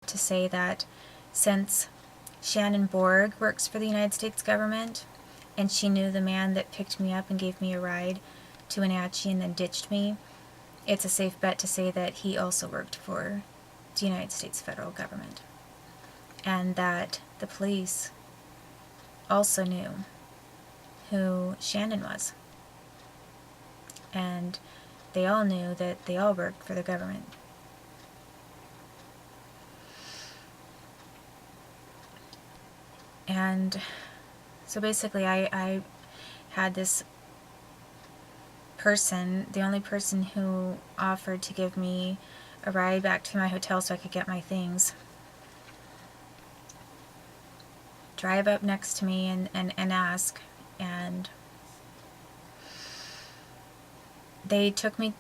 to say that since Shannon Borg works for the United States government, and she knew the man that picked me up and gave me a ride to Wenatchee and then ditched me, it's a safe bet to say that he also worked for the United States federal government. And that the police also knew who Shannon was. And they all knew that they all worked for the government. And so basically I had this person, the only person who offered to give me a ride back to my hotel so I could get my things, drive up next to me and ask. And he took me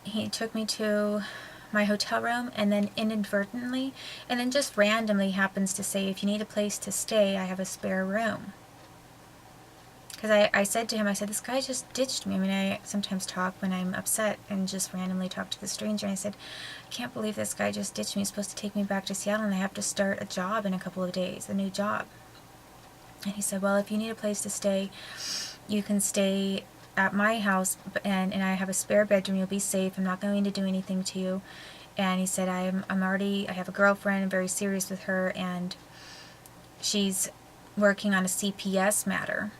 to my hotel room, and then inadvertently, and then just randomly happens to say, if you need a place to stay, I have a spare room. Because I said to him, I said, this guy just ditched me. I mean, I sometimes talk when I'm upset and just randomly talk to the stranger. And I said, I can't believe this guy just ditched me. He's supposed to take me back to Seattle, and I have to start a job in a couple of days, a new job. And he said, well, if you need a place to stay, you can stay at my house, and I have a spare bedroom. You'll be safe. I'm not going to do anything to you. And he said, I have a girlfriend. I'm very serious with her, and she's working on a CPS matter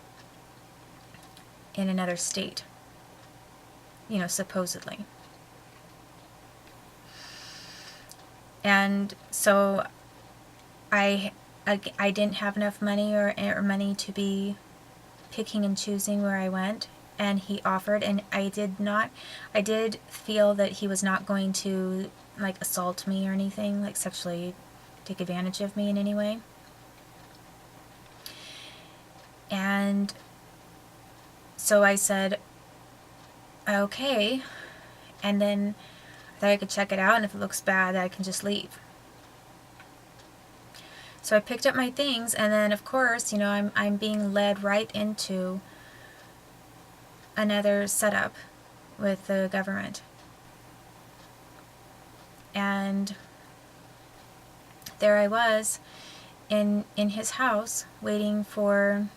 in another state, supposedly. And so I didn't have enough money or money to be picking and choosing where I went, and he offered, and I did feel that he was not going to assault me or anything, sexually take advantage of me in any way. And so I said, okay, and then I thought I could check it out, and if it looks bad, I can just leave. So I picked up my things, and then of course, I'm being led right into another setup with the government. And there I was in his house waiting for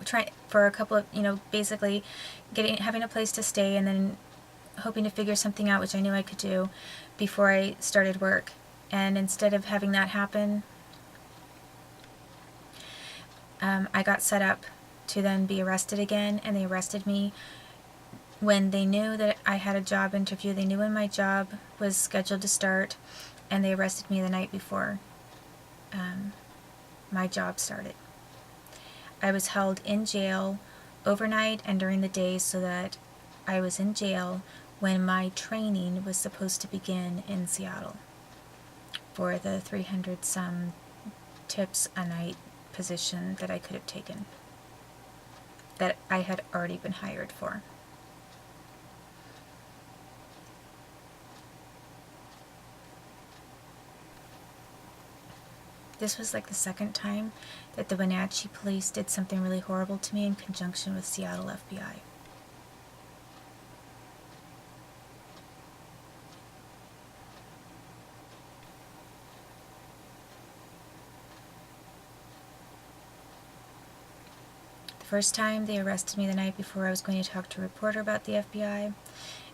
trying for a couple of, basically having a place to stay, and then hoping to figure something out, which I knew I could do before I started work. And instead of having that happen, I got set up to then be arrested again, and they arrested me when they knew that I had a job interview. They knew when my job was scheduled to start, and they arrested me the night before my job started. I was held in jail overnight and during the day, so that I was in jail when my training was supposed to begin in Seattle for the 300-some tips a night position that I could have taken, that I had already been hired for. This was the second time that the Wenatchee police did something really horrible to me in conjunction with Seattle FBI. The first time they arrested me the night before I was going to talk to a reporter about the FBI,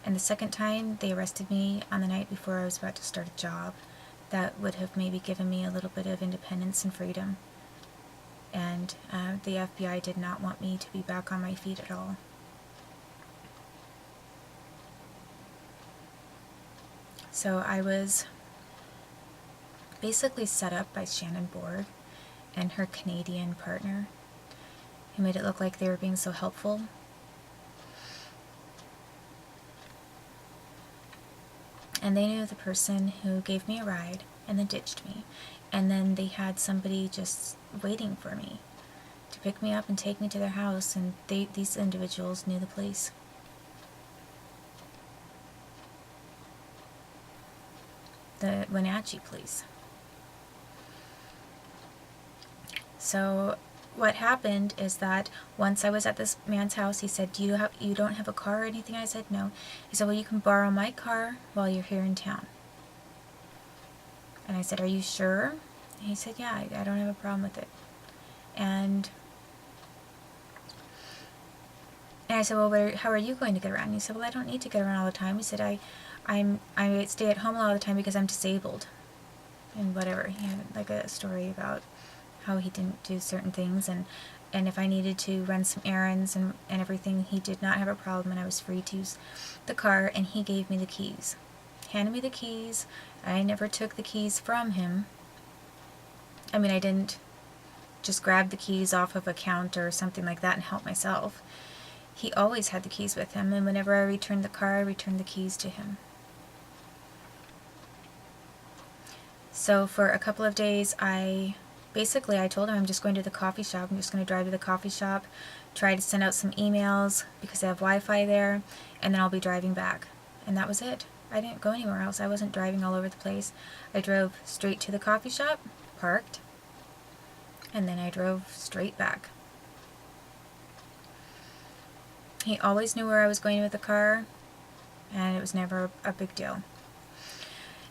and the second time they arrested me on the night before I was about to start a job that would have maybe given me a little bit of independence and freedom. And the FBI did not want me to be back on my feet at all. So I was basically set up by Shannon Borg and her Canadian partner, who made it look like they were being so helpful. And they knew the person who gave me a ride and then ditched me. And then they had somebody just waiting for me to pick me up and take me to their house, and these individuals knew the police. The Wenatchee police. So what happened is that once I was at this man's house, he said, you don't have a car or anything? I said, no. He said, well, you can borrow my car while you're here in town. And I said, are you sure? And he said, yeah, I don't have a problem with it. And I said, well, how are you going to get around? And he said, well, I don't need to get around all the time. He said, I stay at home all the time because I'm disabled. And whatever. He had like a story about how he didn't do certain things, and if I needed to run some errands and everything, he did not have a problem, and I was free to use the car, and he gave me the keys. Handed me the keys. I never took the keys from him. I mean, I didn't just grab the keys off of a counter or something like that and help myself. He always had the keys with him, and whenever I returned the car, I returned the keys to him. So for a couple of days, I told him I'm just going to the coffee shop. I'm just going to drive to the coffee shop, try to send out some emails because I have Wi-Fi there, and then I'll be driving back. And that was it. I didn't go anywhere else. I wasn't driving all over the place. I drove straight to the coffee shop, parked, and then I drove straight back. He always knew where I was going with the car, and it was never a big deal.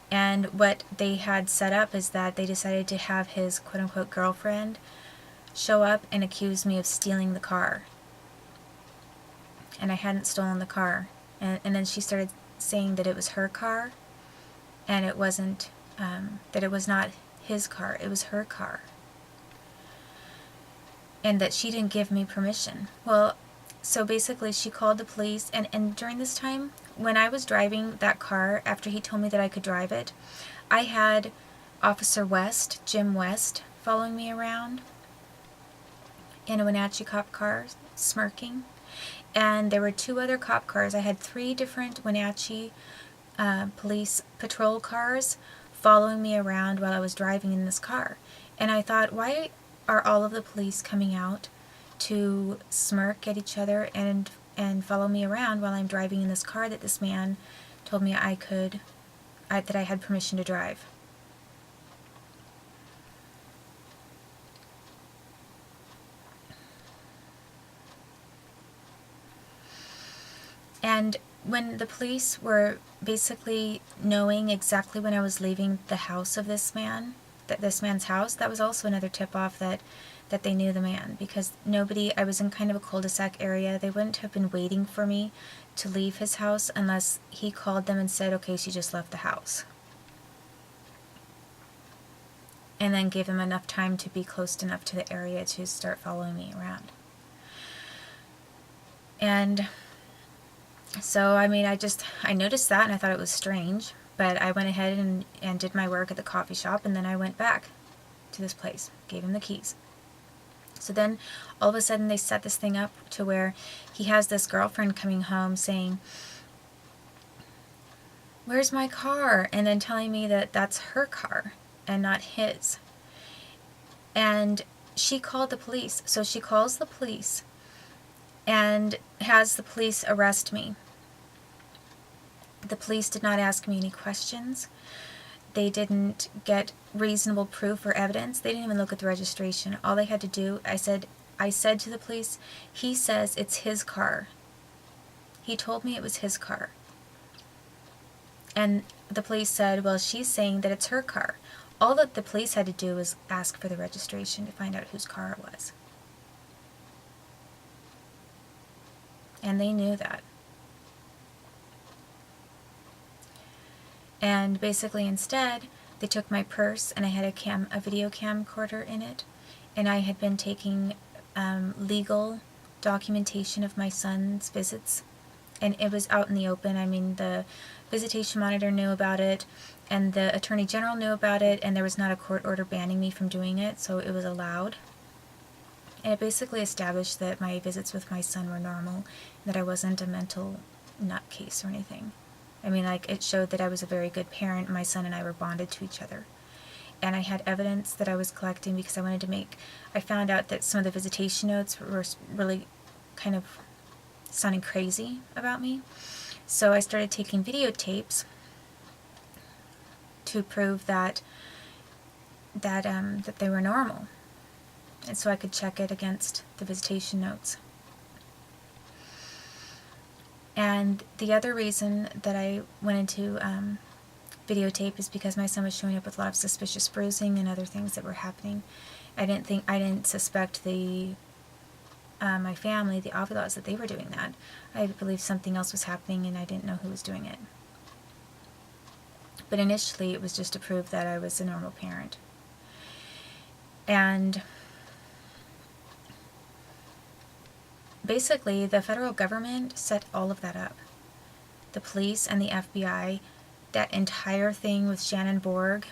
And what they had set up is that they decided to have his quote-unquote girlfriend show up and accuse me of stealing the car. And I hadn't stolen the car. And then she started saying that it was her car, and it wasn't, that it was not his car, it was her car. And that she didn't give me permission. Well, so basically she called the police, and during this time, when I was driving that car, after he told me that I could drive it, I had Officer West, Jim West, following me around in a Wenatchee cop car, smirking. And there were 2 other cop cars. I had 3 different Wenatchee police patrol cars following me around while I was driving in this car. And I thought, why are all of the police coming out to smirk at each other and follow me around while I'm driving in this car that this man told me that I had permission to drive? And when the police were basically knowing exactly when I was leaving the house of this man, this man's house, that was also another tip-off that they knew the man, because I was in kind of a cul-de-sac area. They wouldn't have been waiting for me to leave his house unless he called them and said, okay, she just left the house. And then gave them enough time to be close enough to the area to start following me around. And so, I mean, I noticed that and I thought it was strange, but I went ahead and did my work at the coffee shop, and then I went back to this place, gave him the keys. So then, all of a sudden, they set this thing up to where he has this girlfriend coming home saying, where's my car? And then telling me that that's her car and not his. And she called the police. So she calls the police and has the police arrest me. The police did not ask me any questions. They didn't get reasonable proof or evidence. They didn't even look at the registration. All they had to do, I said to the police, he says it's his car. He told me it was his car. And the police said, well, she's saying that it's her car. All that the police had to do was ask for the registration to find out whose car it was. And they knew that. And basically instead, they took my purse, and I had a video camcorder in it, and I had been taking legal documentation of my son's visits, and it was out in the open. I mean, the visitation monitor knew about it, and the Attorney General knew about it, and there was not a court order banning me from doing it, so it was allowed. And it basically established that my visits with my son were normal, that I wasn't a mental nutcase or anything. I mean, like, it showed that I was a very good parent. My son and I were bonded to each other. And I had evidence that I was collecting because I found out that some of the visitation notes were really kind of sounding crazy about me. So I started taking videotapes to prove that they were normal. and so I could check it against the visitation notes. And the other reason that I went into videotape is because my son was showing up with a lot of suspicious bruising and other things that were happening. I didn't suspect my family, the Avilas, that they were doing that. I believed something else was happening and I didn't know who was doing it. But initially it was just to prove that I was a normal parent. And basically the federal government set all of that up. The police and the FBI, that entire thing with Shannon Borg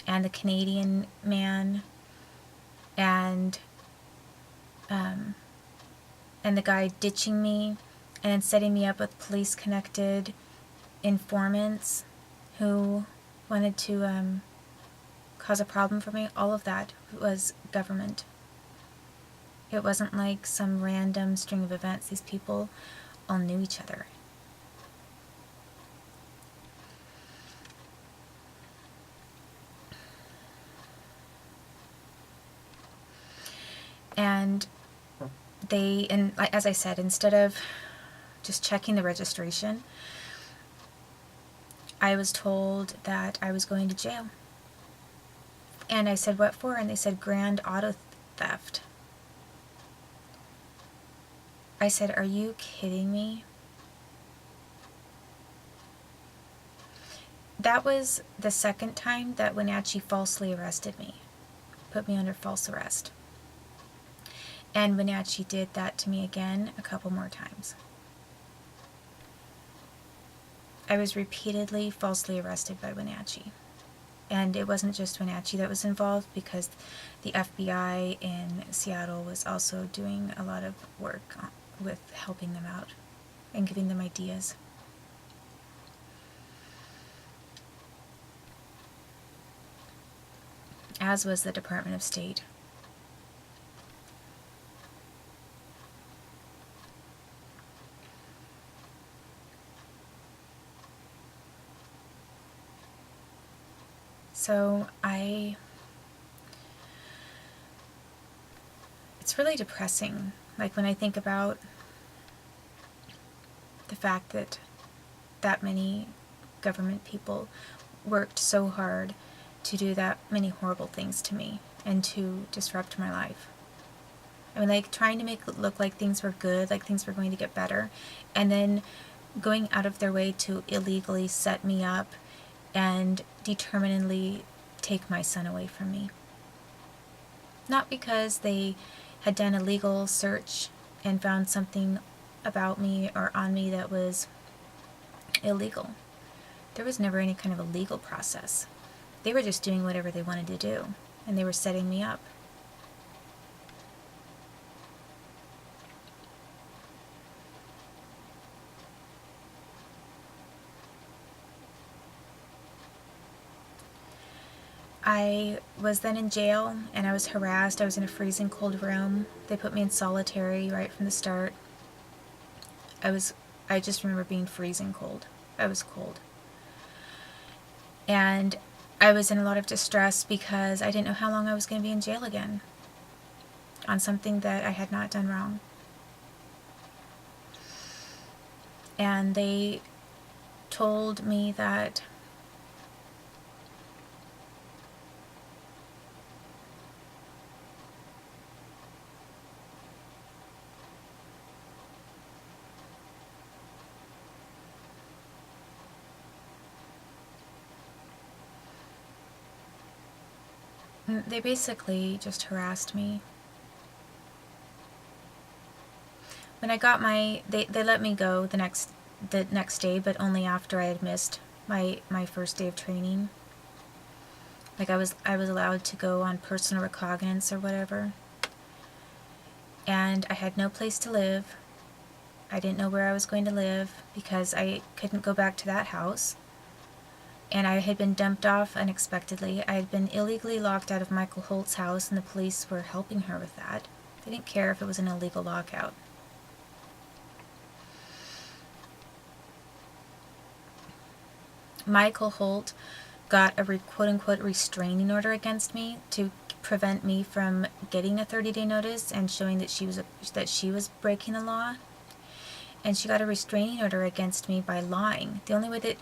and the Canadian man and the guy ditching me and then setting me up with police-connected informants who wanted to cause a problem for me, all of that was government. It wasn't like some random string of events. These people all knew each other. And as I said, instead of just checking the registration, I was told that I was going to jail. And I said, what for? And they said, grand auto theft. I said, are you kidding me? That was the second time that Wenatchee falsely arrested me, put me under false arrest. And Wenatchee did that to me again a couple more times. I was repeatedly falsely arrested by Wenatchee. And it wasn't just Wenatchee that was involved, because the FBI in Seattle was also doing a lot of work with helping them out and giving them ideas. As was the Department of State. So it's really depressing, like when I think about the fact that that many government people worked so hard to do that many horrible things to me and to disrupt my life. I mean, like, trying to make it look like things were good, like things were going to get better, and then going out of their way to illegally set me up and determinedly take my son away from me. Not because they had done a legal search and found something about me or on me that was illegal. There was never any kind of a legal process. They were just doing whatever they wanted to do, and they were setting me up. I was then in jail, and I was harassed. I was in a freezing cold room. They put me in solitary right from the start. I just remember being freezing cold. I was cold. And I was in a lot of distress because I didn't know how long I was going to be in jail again on something that I had not done wrong. And they told me that they basically just harassed me. When I got they let me go the next day, but only after I had missed my first day of training. Like, I was allowed to go on personal recognizance or whatever. And I had no place to live. I didn't know where I was going to live because I couldn't go back to that house. And I had been dumped off unexpectedly. I had been illegally locked out of Michael Holt's house, and the police were helping her with that. They didn't care if it was an illegal lockout. Michael Holt got a quote-unquote restraining order against me to prevent me from getting a 30-day notice and showing that she was breaking the law. And she got a restraining order against me by lying. The only way